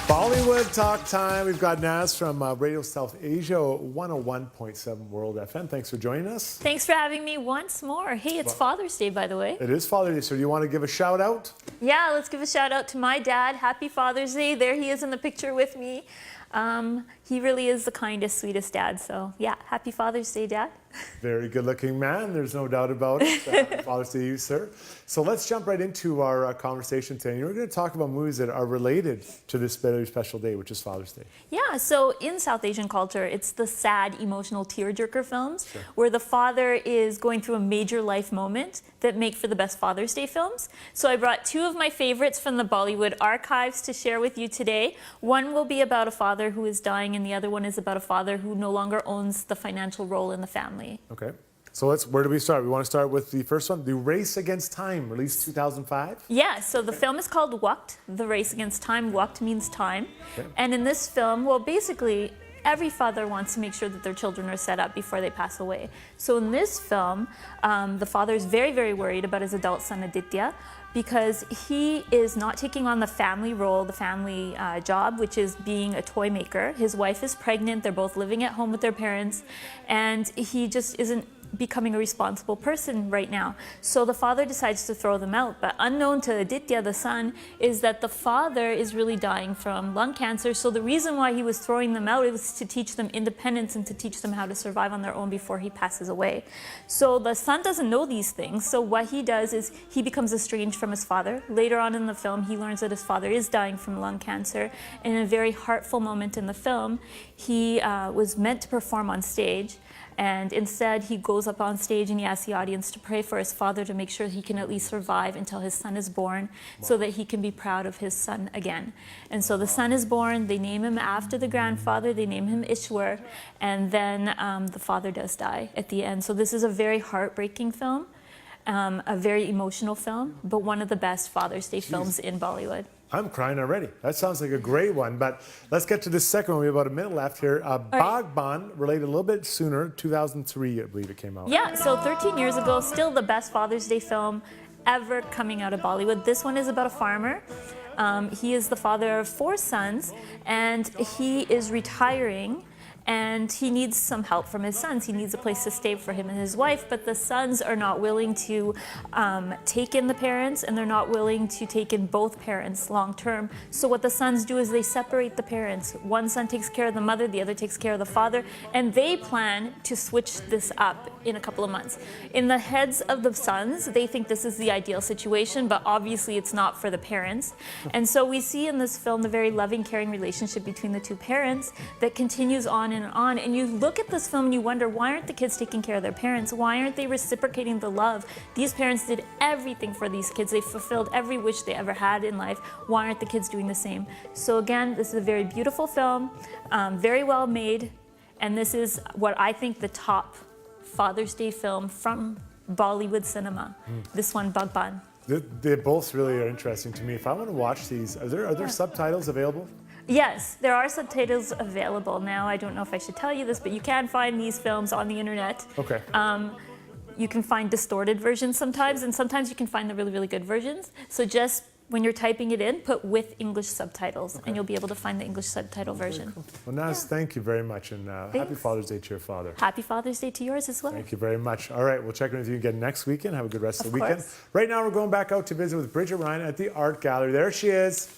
Bollywood Talk Time. We've got Naz from Radio South Asia, 101.7 World FM. Thanks for joining us. Thanks for having me once more. Hey, it's Father's Day, by the way. It is Father's Day, so do you want to give a shout out? Yeah, let's give a shout out to my dad. Happy Father's Day. There he is in the picture with me. He really is the kindest, sweetest dad. So yeah, happy Father's Day, Dad. Very good looking man, there's no doubt about it. Happy Father's Day to you, sir. So let's jump right into our conversation today. We're going to talk about movies that are related to this very special day, which is Father's Day. Yeah, so in South Asian culture, it's the sad, emotional tearjerker films where the father is going through a major life moment that make for the best Father's Day films. So I brought two of my favorites from the Bollywood archives to share with you today. One will be about a father who is dying, and the other one is about a father who no longer owns the financial role in the family. Okay. So where do we start? We want to start with the first one, The Race Against Time, released 2005. Yeah, so the film is called Waqt, The Race Against Time. Waqt means time. Okay. And in this film, well, basically, every father wants to make sure that their children are set up before they pass away. So in this film, the father is very, very worried about his adult son, Aditya, because he is not taking on the family role, the family job, which is being a toy maker. His wife is pregnant, they're both living at home with their parents, and he just isn't becoming a responsible person right now. So the father decides to throw them out. But unknown to Aditya, the son, is that the father is really dying from lung cancer. So the reason why he was throwing them out was to teach them independence and to teach them how to survive on their own before he passes away. So the son doesn't know these things. So what he does is he becomes estranged from his father. Later on in the film, he learns that his father is dying from lung cancer. And in a very heartful moment in the film, he was meant to perform on stage. And instead, he goes up on stage and he asks the audience to pray for his father to make sure he can at least survive until his son is born, so that he can be proud of his son again. And so the son is born, they name him after the grandfather, they name him Ishwar, and then the father does die at the end. So this is a very heartbreaking film, a very emotional film, but one of the best Father's Day films in Bollywood. I'm crying already. That sounds like a great one. But let's get to the second one. We have about a minute left here. Bagban, related a little bit sooner, 2003, I believe it came out. Yeah, so 13 years ago, still the best Father's Day film ever coming out of Bollywood. This one is about a farmer. He is the father of 4 sons, and he is retiring. And he needs some help from his sons. He needs a place to stay for him and his wife, but the sons are not willing to take in the parents, and they're not willing to take in both parents long term. So what the sons do is they separate the parents. One son takes care of the mother, the other takes care of the father, and they plan to switch this up in a couple of months. In the heads of the sons, they think this is the ideal situation, but obviously it's not for the parents. And so we see in this film the very loving, caring relationship between the two parents that continues on and on. And you look at this film and you wonder, why aren't the kids taking care of their parents? Why aren't they reciprocating the love? These parents did everything for these kids. They fulfilled every wish they ever had in life. Why aren't the kids doing the same? So again, this is a very beautiful film, very well made, and this is what I think the top Father's Day film from Bollywood cinema. This one, Bagban. They both really are interesting to me. If I want to watch these, are there subtitles available? Yes, there are subtitles available now. I don't know if I should tell you this, but you can find these films on the internet. Okay. You can find distorted versions sometimes, and sometimes you can find the really, really good versions. So just when you're typing it in, put with English subtitles, and you'll be able to find the English subtitle version. Cool. Well, Naz, thank you very much, and happy Father's Day to your father. Happy Father's Day to yours as well. Thank you very much. All right, we'll check in with you again next weekend. Have a good rest of the weekend. Course. Right now, we're going back out to visit with Bridget Ryan at the Art Gallery. There she is.